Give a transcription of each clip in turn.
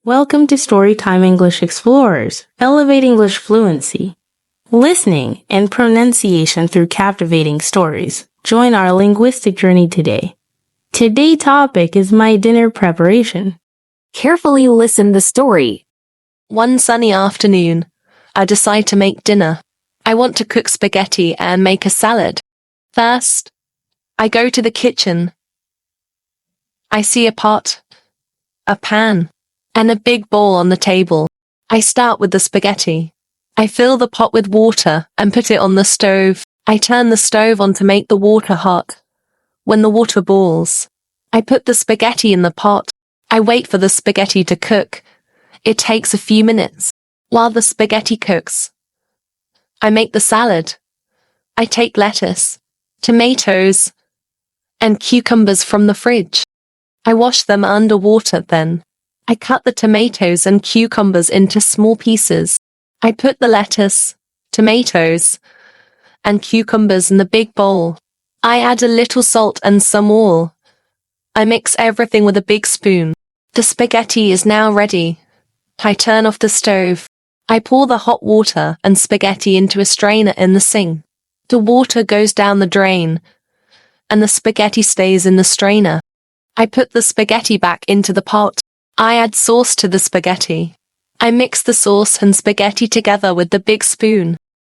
Welcome to Storytime English Explorers, Elevate English Fluency. Listening and pronunciation through captivating stories. Join our linguistic journey today. Today's topic is my dinner preparation. Carefully listen the story. One sunny afternoon, I decide to make dinner. I want to cook spaghetti and make a salad. First, I go to the kitchen. I see a pot, a pan, and a big bowl on the table. I start with the spaghetti. I fill the pot with water and put it on the stove. I turn the stove on to make the water hot. When the water boils, I put the spaghetti in the pot. I wait for the spaghetti to cook. It takes a few minutes. While the spaghetti cooks, I make the salad. I take lettuce, tomatoes, and cucumbers from the fridge. I wash them under water then. I cut the tomatoes and cucumbers into small pieces. I put the lettuce, tomatoes, and cucumbers in the big bowl. I add a little salt and some oil. I mix everything with a big spoon. The spaghetti is now ready. I turn off the stove. I pour the hot water and spaghetti into a strainer in the sink. The water goes down the drain, and the spaghetti stays in the strainer. I put the spaghetti back into the pot. I add sauce to the spaghetti. I mix the sauce and spaghetti together with the big spoon.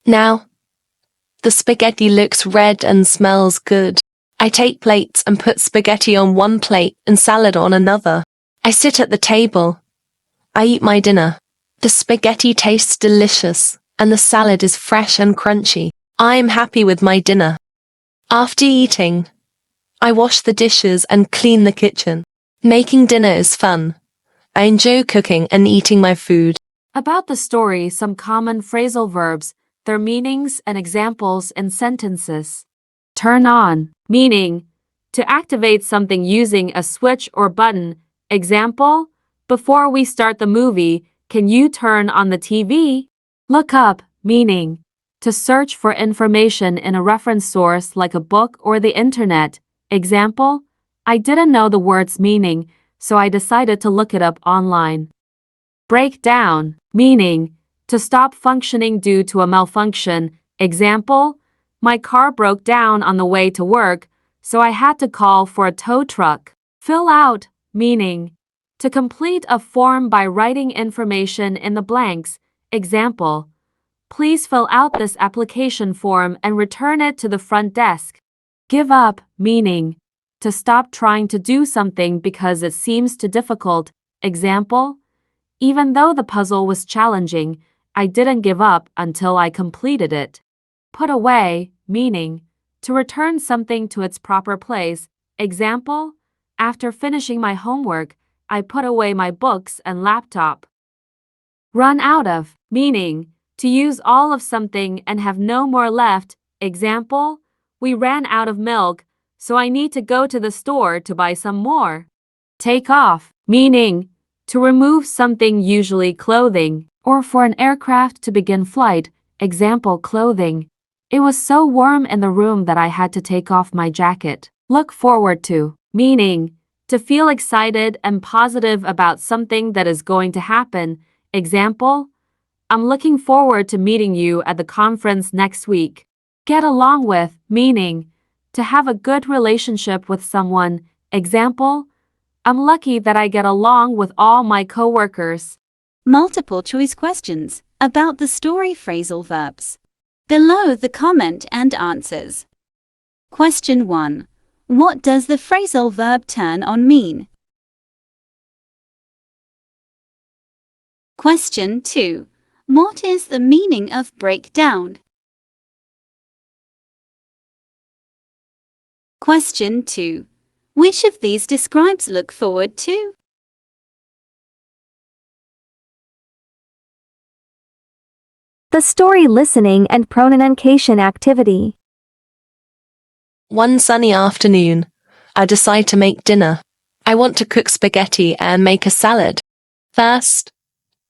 Now, the spaghetti looks red and smells good. I take plates and put spaghetti on one plate and salad on another. I sit at the table. I eat my dinner. The spaghetti tastes delicious, and the salad is fresh and crunchy. I am happy with my dinner. After eating, I wash the dishes and clean the kitchen. Making dinner is fun. I enjoy cooking and eating my food. About the story, some common phrasal verbs, their meanings and examples in sentences. Turn on, meaning to activate something using a switch or button. Example, before we start the movie, can you turn on the TV? Look up, meaning to search for information in a reference source like a book or the internet. Example, I didn't know the word's meaning, so I decided to look it up online. Break down, meaning to stop functioning due to a malfunction. Example, my car broke down on the way to work, so I had to call for a tow truck. Fill out, meaning to complete a form by writing information in the blanks. Example, please fill out this application form and return it to the front desk. Give up, meaning to stop trying to do something because it seems too difficult. Example, even though the puzzle was challenging, I didn't give up until I completed it. Put away, meaning to return something to its proper place. Example, after finishing my homework, I put away my books and laptop. Run out of, meaning to use all of something and have no more left. Example, we ran out of milk, so I need to go to the store to buy some more. Take off, meaning to remove something, usually clothing, or for an aircraft to begin flight. Example, clothing. It was so warm in the room that I had to take off my jacket. Look forward to, meaning to feel excited and positive about something that is going to happen. Example, I'm looking forward to meeting you at the conference next week. Get along with, meaning to have a good relationship with someone. Example, I'm lucky that I get along with all my coworkers. Multiple choice questions about the story phrasal verbs. Below the comment and answers. Question 1. What does the phrasal verb turn on mean? Question 2. What is the meaning of break down? Question 2. Which of these describes look forward to? The story listening and pronunciation activity. One sunny afternoon, I decide to make dinner. I want to cook spaghetti and make a salad. First,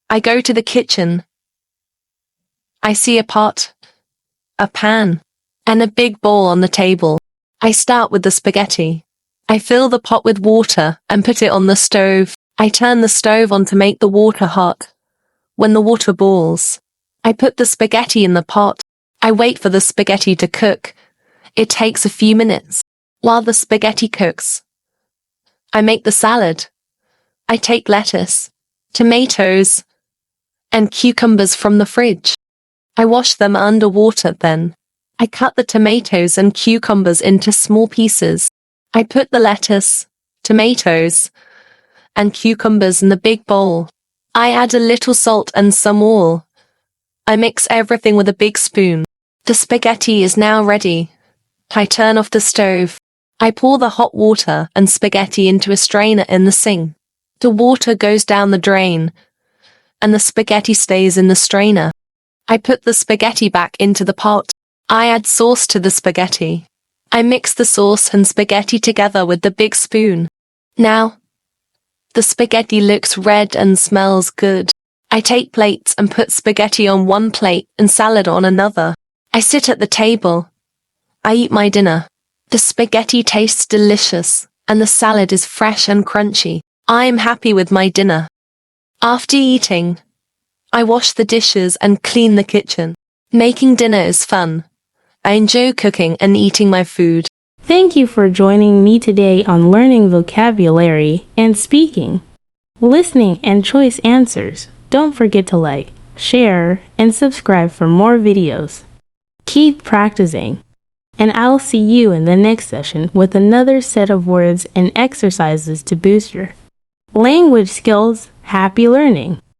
I go to the kitchen. I see a pot, a pan, and a big bowl on the table. I start with the spaghetti. I fill the pot with water and put it on the stove. I turn the stove on to make the water hot. When the water boils, I put the spaghetti in the pot. I wait for the spaghetti to cook. It takes a few minutes. While the spaghetti cooks, I make the salad. I take lettuce, tomatoes, and cucumbers from the fridge. I wash them under water then. I cut the tomatoes and cucumbers into small pieces. I put the lettuce, tomatoes, and cucumbers in the big bowl. I add a little salt and some oil. I mix everything with a big spoon. The spaghetti is now ready. I turn off the stove. I pour the hot water and spaghetti into a strainer in the sink. The water goes down the drain, and the spaghetti stays in the strainer. I put the spaghetti back into the pot. I add sauce to the spaghetti. I mix the sauce and spaghetti together with the big spoon. Now, the spaghetti looks red and smells good. I take plates and put spaghetti on one plate and salad on another. I sit at the table. I eat my dinner. The spaghetti tastes delicious, and the salad is fresh and crunchy. I am happy with my dinner. After eating, I wash the dishes and clean the kitchen. Making dinner is fun. I enjoy cooking and eating my food. Thank you for joining me today on learning vocabulary and speaking, listening, and choice answers. Don't forget to like, share, and subscribe for more videos. Keep practicing, and I'll see you in the next session with another set of words and exercises to boost your language skills. Happy learning!